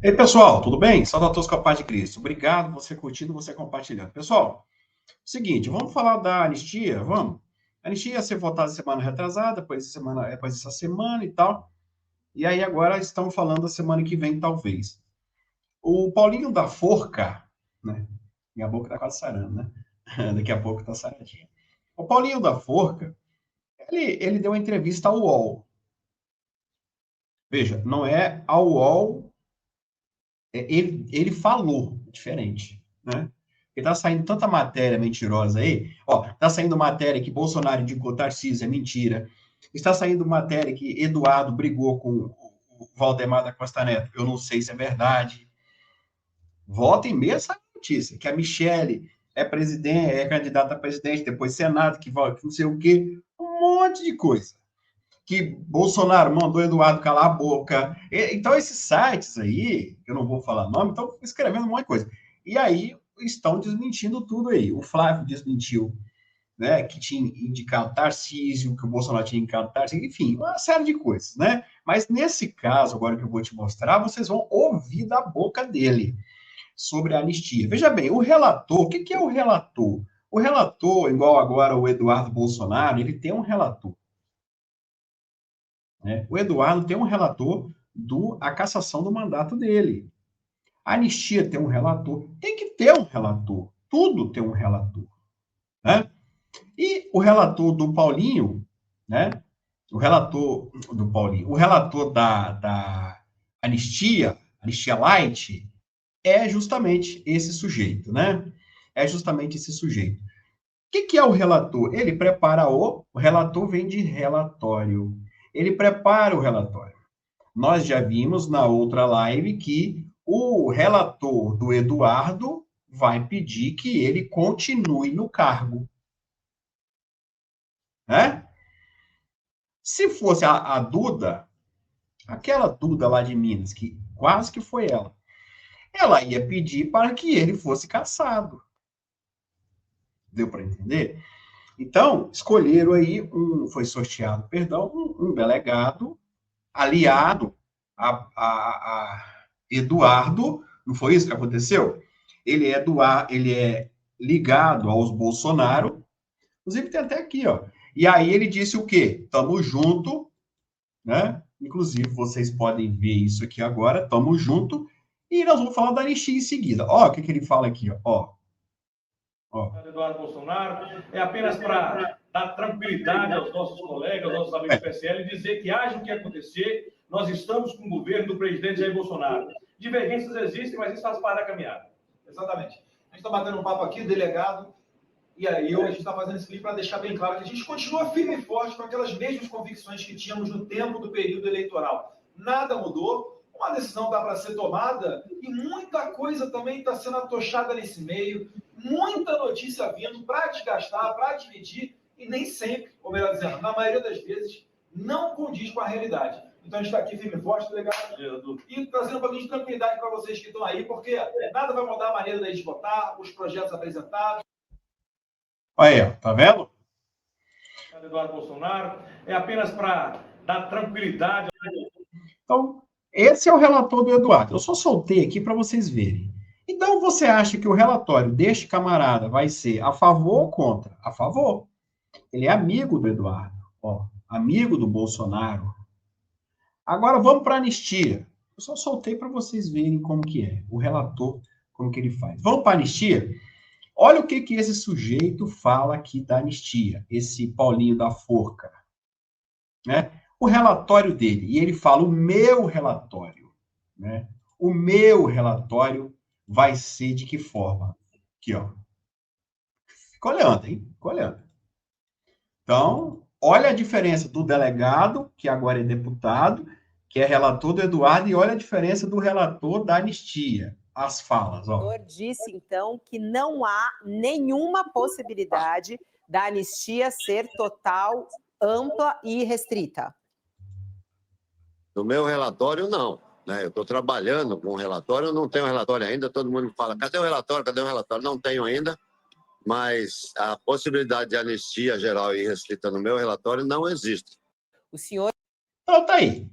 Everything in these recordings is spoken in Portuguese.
Ei, pessoal, tudo bem? Salve a todos com a paz de Cristo. Obrigado você curtindo, você compartilhando. Pessoal, seguinte, vamos falar da anistia? Vamos. A anistia ia ser votada semana retrasada, depois essa semana e tal. E aí agora estamos falando da semana que vem, talvez. O Paulinho da Forca, né? Minha boca tá quase sarando, né? Daqui a pouco tá saradinha. O Paulinho da Forca, ele deu uma entrevista ao UOL. Veja, não é ao UOL, ele falou diferente, né? Porque tá saindo tanta matéria mentirosa aí. Ó, tá saindo matéria que Bolsonaro indicou Tarcísio, é mentira. Está saindo matéria que Eduardo brigou com o Valdemar da Costa Neto. Eu não sei se é verdade. Volta e meia essa notícia, que a Michelle é presidente, é candidata a presidente, depois Senado, que não sei o quê. Um monte de coisa. Que Bolsonaro mandou Eduardo calar a boca. Então, esses sites aí, eu não vou falar nome, estão escrevendo um monte de coisa. E aí estão desmentindo tudo aí. O Flávio desmentiu, né, que tinha indicado Tarcísio, que o Bolsonaro tinha indicado Tarcísio, enfim, uma série de coisas, né? Mas nesse caso, agora que eu vou te mostrar, vocês vão ouvir da boca dele sobre a anistia. Veja bem, o relator, o que é o relator? O relator, igual agora o Eduardo Bolsonaro, ele tem um relator, né? O Eduardo tem um relator a cassação do mandato dele. A anistia tem um relator. Tem que ter um relator. Tudo tem um relator, né? E o relator do Paulinho, né? O relator do Paulinho, o relator da anistia light, é justamente esse sujeito, né? É justamente esse sujeito. O que é o relator? Ele prepara o relator vem de relatório. Ele prepara o relatório. Nós já vimos na outra live que o relator do Eduardo vai pedir que ele continue no cargo, né? Se fosse a Duda, aquela Duda lá de Minas, que quase que foi ela ia pedir para que ele fosse cassado. Deu para entender? Então, escolheram aí, foi sorteado, perdão, um delegado aliado a Eduardo, não foi isso que aconteceu? Ele é ligado aos Bolsonaro, inclusive tem até aqui, ó. E aí ele disse o quê? Tamo junto, né? Inclusive, vocês podem ver isso aqui agora, tamo junto, e nós vamos falar da anistia em seguida. Ó, o que ele fala aqui, ó. Eduardo Bolsonaro, é apenas para dar tranquilidade aos nossos colegas, aos nossos amigos do PSL, e dizer que haja o que acontecer, nós estamos com o governo do presidente Jair Bolsonaro. Divergências existem, mas isso faz parte da caminhada. Exatamente. A gente está batendo um papo aqui, delegado, e aí a gente está fazendo esse vídeo para deixar bem claro que a gente continua firme e forte com aquelas mesmas convicções que tínhamos no tempo do período eleitoral. Nada mudou, uma decisão dá para ser tomada e muita coisa também está sendo atochada nesse meio, muita notícia vindo para desgastar, para dividir, e nem sempre, ou melhor dizendo, na maioria das vezes, não condiz com a realidade. Então a gente está aqui firme e forte, delegado, e trazendo um pouquinho de tranquilidade para vocês que estão aí, porque nada vai mudar a maneira da gente votar, os projetos apresentados. Aí, ó, tá vendo? Eduardo Bolsonaro, é apenas para dar tranquilidade. Então, esse é o relator do Eduardo. Eu só soltei aqui para vocês verem. Então, você acha que o relatório deste camarada vai ser a favor ou contra? A favor. Ele é amigo do Eduardo, ó, amigo do Bolsonaro. Agora vamos para a anistia. Eu só soltei para vocês verem como que é, o relator, como que ele faz. Vamos para a anistia? Olha o que esse sujeito fala aqui da anistia, esse Paulinho da Forca, né? O relatório dele, e ele fala o meu relatório, né? O meu relatório vai ser de que forma? Aqui, ó. Fica olhando, hein? Fica olhando. Então, olha a diferença do delegado, que agora é deputado, que é relator do Eduardo, e olha a diferença do relator da anistia. As falas, ó. O senhor disse, então, que não há nenhuma possibilidade da anistia ser total, ampla e restrita. No meu relatório, não. Né? Eu estou trabalhando com o relatório, eu não tenho relatório ainda, todo mundo fala, cadê o relatório, cadê o relatório? Não tenho ainda, mas a possibilidade de anistia geral e restrita no meu relatório não existe. O senhor... Então, tá aí.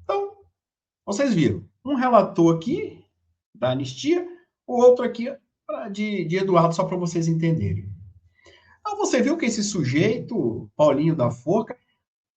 Então, vocês viram. Um relator aqui, da anistia, o outro aqui de Eduardo, só para vocês entenderem. Então, você viu que esse sujeito, Paulinho da Forca,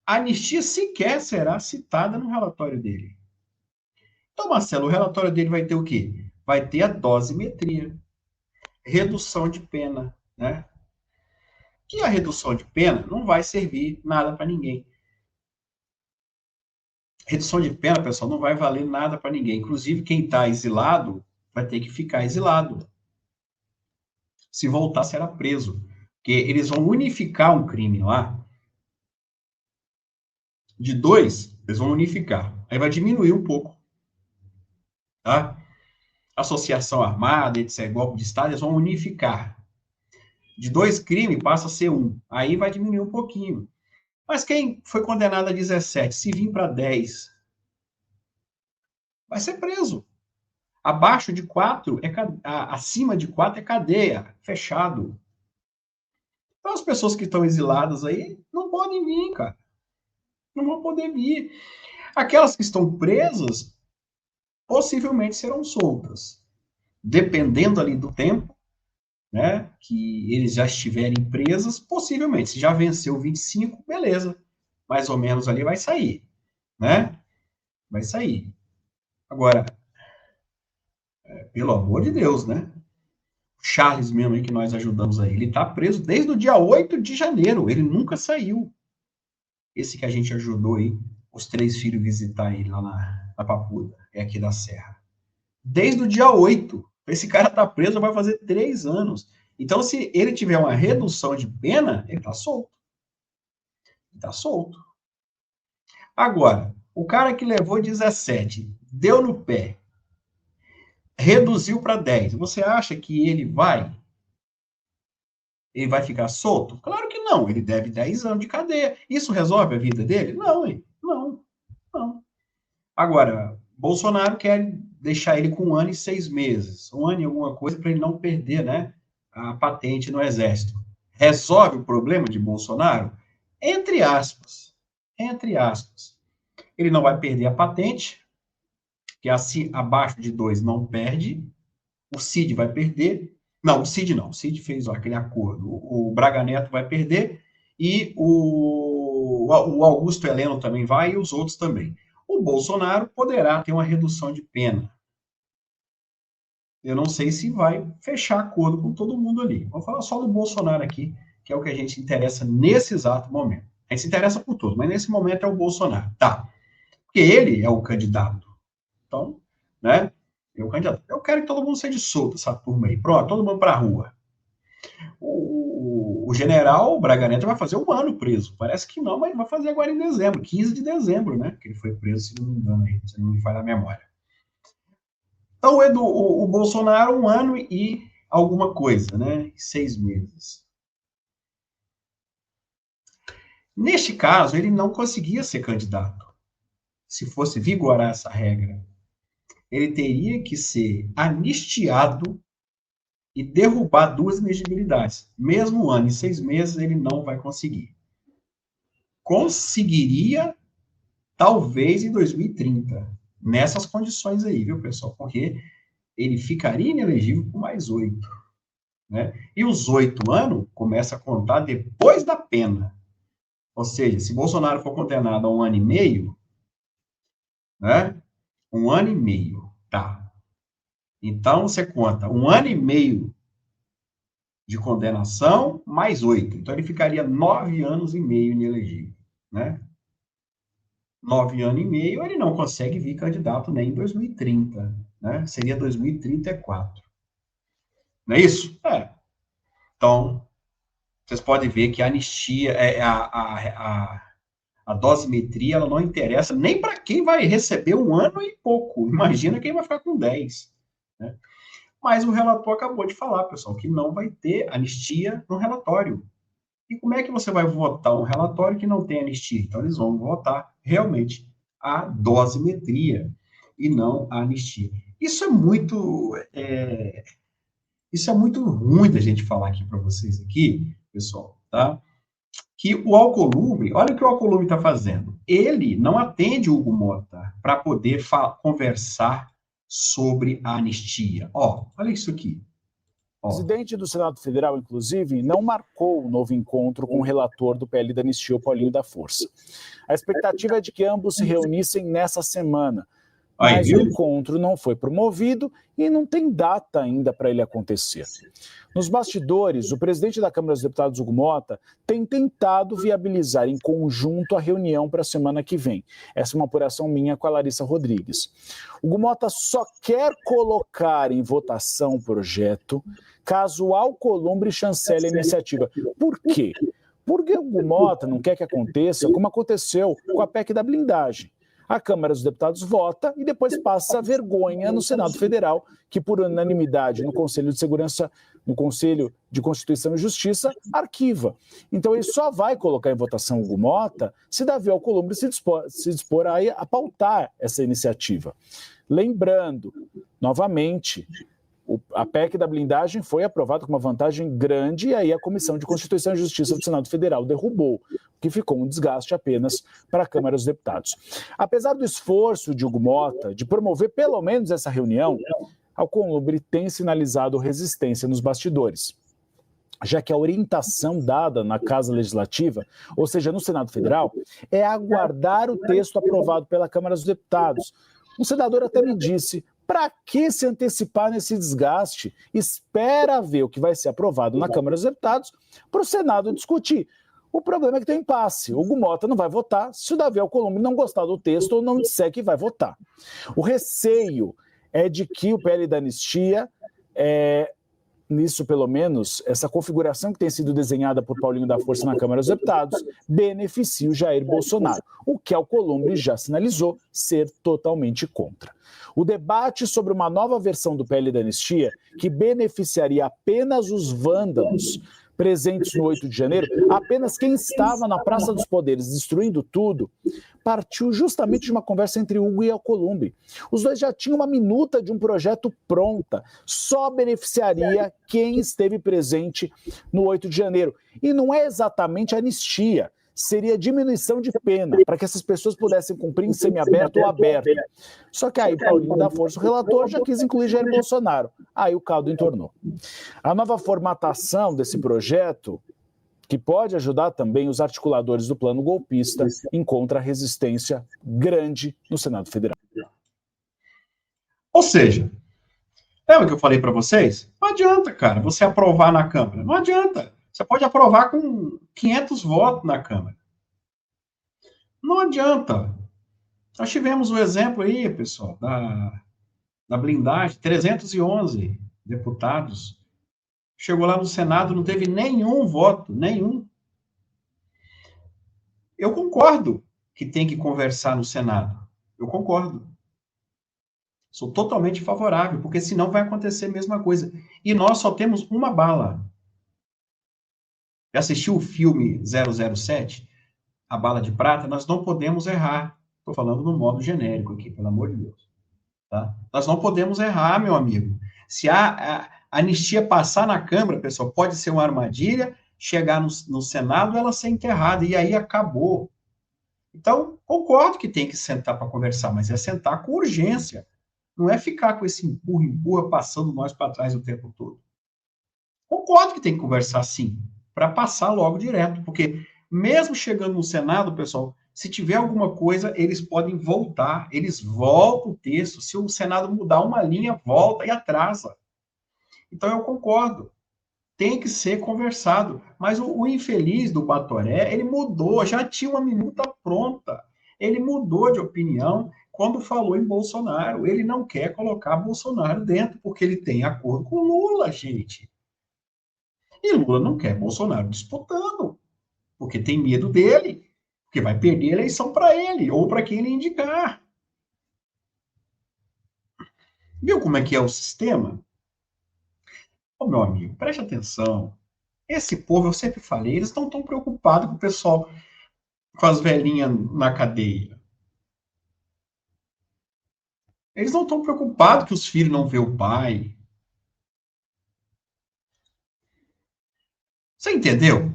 a anistia sequer será citada no relatório dele. Então, Marcelo, o relatório dele vai ter o quê? Vai ter a dosimetria, redução de pena, né? Que a redução de pena não vai servir nada para ninguém. Redução de pena, pessoal, não vai valer nada para ninguém. Inclusive, quem está exilado vai ter que ficar exilado. Se voltar, será preso. Porque eles vão unificar um crime lá. De 2, eles vão unificar. Aí vai diminuir um pouco. Tá? Associação armada, etc., golpe de Estado, eles vão unificar. De 2 crimes, passa a ser 1. Aí vai diminuir um pouquinho. Mas quem foi condenado a 17, se vir para 10, vai ser preso. Abaixo de 4, acima de 4 é cadeia, fechado. Então, as pessoas que estão exiladas aí não podem vir, cara. Não vão poder vir. Aquelas que estão presas, possivelmente serão soltas. Dependendo ali do tempo, né, que eles já estiverem presas, possivelmente. Se já venceu 25, beleza. Mais ou menos ali vai sair, né? Vai sair. Agora, pelo amor de Deus, né? Charles mesmo aí, que nós ajudamos aí, ele tá preso desde o dia 8 de janeiro, ele nunca saiu. Esse que a gente ajudou aí, os 3 filhos visitar ele lá na Papuda, é aqui da Serra. Desde o dia 8, esse cara tá preso, vai fazer 3 anos. Então, se ele tiver uma redução de pena, ele tá solto. Ele tá solto. Agora, o cara que levou 17, deu no pé, reduziu para 10, você acha que ele vai ficar solto? Claro que não, ele deve 10 anos de cadeia. Isso resolve a vida dele? Não, não. Agora, Bolsonaro quer deixar ele com 1 ano e 6 meses, 1 ano e alguma coisa, para ele não perder, né, a patente no Exército. Resolve o problema de Bolsonaro? Entre aspas. Ele não vai perder a patente, que assim, abaixo de 2 não perde. O Cid vai perder. Não, o Cid não. O Cid fez aquele acordo. O Braga Neto vai perder e o Augusto Heleno também vai e os outros também. O Bolsonaro poderá ter uma redução de pena. Eu não sei se vai fechar acordo com todo mundo ali. Vou falar só do Bolsonaro aqui, que é o que a gente interessa nesse exato momento. A gente se interessa por tudo, mas nesse momento é o Bolsonaro. Tá. Porque ele é o candidato. Então, né? Eu quero que todo mundo seja solto, essa turma aí. Pronto, todo mundo para a rua. O general Braga Neto vai fazer 1 ano preso. Parece que não, mas vai fazer agora em dezembro, 15 de dezembro, né? Que ele foi preso, se não me engano, aí, se não me falha a memória. Então, o Bolsonaro, 1 ano e alguma coisa, né? 6 meses. Neste caso, ele não conseguia ser candidato. Se fosse vigorar essa regra, ele teria que ser anistiado e derrubar 2 inegibilidades. Mesmo 1 ano e 6 meses, ele não vai conseguir. Conseguiria, talvez, em 2030. Nessas condições aí, viu, pessoal? Porque ele ficaria inelegível por mais 8. Né? E os 8 anos começa a contar depois da pena. Ou seja, se Bolsonaro for condenado a 1 ano e meio, né? 1 ano e meio, tá. Então, você conta 1 ano e meio de condenação, mais 8. Então, ele ficaria 9 anos e meio inelegível, né? 9 anos e meio, ele não consegue vir candidato nem em 2030, né? Seria 2034. Não é isso? É. Então, vocês podem ver que a anistia, a dosimetria, ela não interessa nem para quem vai receber 1 ano e pouco. Imagina quem vai ficar com 10. Né? Mas o relator acabou de falar, pessoal, que não vai ter anistia no relatório. E como é que você vai votar um relatório que não tem anistia? Então, eles vão votar realmente a dosimetria e não a anistia. Isso é muito ruim da gente falar aqui para vocês aqui, pessoal, tá? que o Alcolumbre, olha o que o Alcolumbre está fazendo. Ele não atende o Hugo Mota para poder conversar sobre a anistia. Ó, olha isso aqui. O presidente do Senado Federal, inclusive, não marcou um novo encontro com o relator do PL da anistia, o Paulinho da Força. A expectativa é de que ambos se reunissem nessa semana, mas o encontro não foi promovido e não tem data ainda para ele acontecer. Nos bastidores, o presidente da Câmara dos Deputados, Hugo Mota, tem tentado viabilizar em conjunto a reunião para a semana que vem. Essa é uma apuração minha com a Larissa Rodrigues. Hugo Mota só quer colocar em votação o projeto caso o Alcolumbre chancele a iniciativa. Por quê? Porque o Hugo Mota não quer que aconteça como aconteceu com a PEC da blindagem. A Câmara dos Deputados vota e depois passa vergonha no Senado Federal, que por unanimidade no Conselho de Segurança, no Conselho de Constituição e Justiça, arquiva. Então ele só vai colocar em votação o Hugo Mota se Davi Alcolumbre se dispor a pautar essa iniciativa. Lembrando, novamente, a PEC da blindagem foi aprovada com uma vantagem grande e aí a Comissão de Constituição e Justiça do Senado Federal derrubou, que ficou um desgaste apenas para a Câmara dos Deputados. Apesar do esforço de Hugo Mota de promover pelo menos essa reunião, Alcolumbre tem sinalizado resistência nos bastidores, já que a orientação dada na Casa Legislativa, ou seja, no Senado Federal, é aguardar o texto aprovado pela Câmara dos Deputados. Um senador até me disse: para que se antecipar nesse desgaste? Espera ver o que vai ser aprovado na Câmara dos Deputados para o Senado discutir. O problema é que tem impasse. O Hugo Mota não vai votar se o Davi Alcolumbre não gostar do texto ou não disser que vai votar. O receio é de que o PL da anistia, nisso pelo menos, essa configuração que tem sido desenhada por Paulinho da Força na Câmara dos Deputados, beneficie o Jair Bolsonaro, o que Alcolumbre já sinalizou ser totalmente contra. O debate sobre uma nova versão do PL da anistia, que beneficiaria apenas os vândalos presentes no 8 de janeiro, apenas quem estava na Praça dos Poderes destruindo tudo, partiu justamente de uma conversa entre Hugo e Alcolumbre. Os dois já tinham uma minuta de um projeto pronta, só beneficiaria quem esteve presente no 8 de janeiro. E não é exatamente anistia, seria diminuição de pena, para que essas pessoas pudessem cumprir em semiaberto ou aberto. Só que aí Paulinho da Força, o relator, já quis incluir Jair Bolsonaro. Aí o caldo entornou. A nova formatação desse projeto, que pode ajudar também os articuladores do plano golpista, encontra resistência grande no Senado Federal. Ou seja, lembra que eu falei para vocês? Não adianta, cara, você aprovar na Câmara. Não adianta. Você pode aprovar com 500 votos na Câmara. Não adianta. Nós tivemos o exemplo aí, pessoal, da blindagem, 311 deputados. Chegou lá no Senado, não teve nenhum voto, nenhum. Eu concordo que tem que conversar no Senado. Eu concordo. Sou totalmente favorável, porque senão vai acontecer a mesma coisa. E nós só temos uma bala. Já assistiu o filme 007, A Bala de Prata? Nós não podemos errar. Estou falando no modo genérico aqui, pelo amor de Deus. Tá? Nós não podemos errar, meu amigo. Se a anistia passar na Câmara, pessoal, pode ser uma armadilha, chegar no Senado, ela ser enterrada, e aí acabou. Então, concordo que tem que sentar para conversar, mas é sentar com urgência. Não é ficar com esse empurra, passando nós para trás o tempo todo. Concordo que tem que conversar sim, para passar logo direto, porque mesmo chegando no Senado, pessoal, se tiver alguma coisa, eles podem voltar, eles voltam o texto, se o Senado mudar uma linha, volta e atrasa. Então eu concordo, tem que ser conversado, mas o infeliz do Batoré, ele mudou, já tinha uma minuta pronta, ele mudou de opinião quando falou em Bolsonaro, ele não quer colocar Bolsonaro dentro, porque ele tem acordo com Lula, gente. E Lula não quer Bolsonaro disputando, porque tem medo dele, porque vai perder a eleição para ele, ou para quem ele indicar. Viu como é que é o sistema? Ô, meu amigo, preste atenção. Esse povo, eu sempre falei, eles não estão preocupados com o pessoal, com as velhinhas na cadeia. Eles não estão preocupados que os filhos não vê o pai. Você entendeu?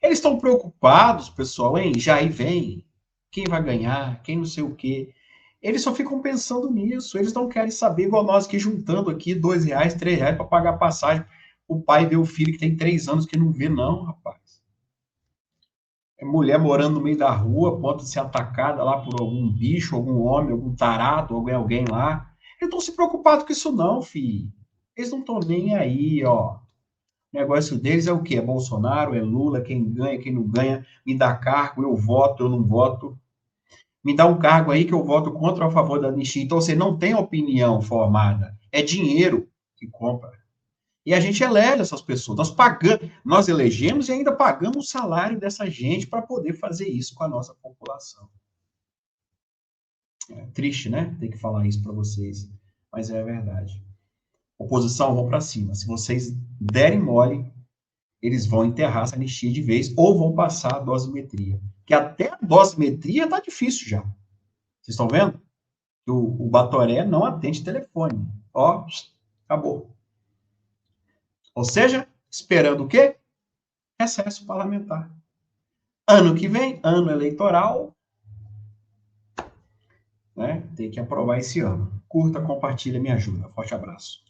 Eles estão preocupados, pessoal, em já e vem, quem vai ganhar, quem não sei o quê. Eles só ficam pensando nisso, eles não querem saber, igual nós aqui juntando aqui R$2, R$3 para pagar passagem. O pai vê o filho que tem 3 anos que não vê, não, rapaz. É mulher morando no meio da rua, pode ser atacada lá por algum bicho, algum homem, algum tarado, alguém lá. Eles não se preocupados com isso não, filho. Eles não estão nem aí, ó. O negócio deles é o quê? É Bolsonaro, é Lula, quem ganha, quem não ganha, me dá cargo, eu voto, eu não voto. Me dá um cargo aí que eu voto contra ou a favor da anistia. Então, você não tem opinião formada. É dinheiro que compra. E a gente elege essas pessoas. Nós pagamos, nós elegemos e ainda pagamos o salário dessa gente para poder fazer isso com a nossa população. É triste, né? Ter que falar isso para vocês, mas é a verdade. Oposição, vão para cima. Se vocês derem mole, eles vão enterrar essa anistia de vez ou vão passar a dosimetria. Que até a dosimetria tá difícil já. Vocês estão vendo? O Batoré não atende telefone. Ó, acabou. Ou seja, esperando o quê? Recesso parlamentar. Ano que vem, ano eleitoral, né? Tem que aprovar esse ano. Curta, compartilha, me ajuda. Forte abraço.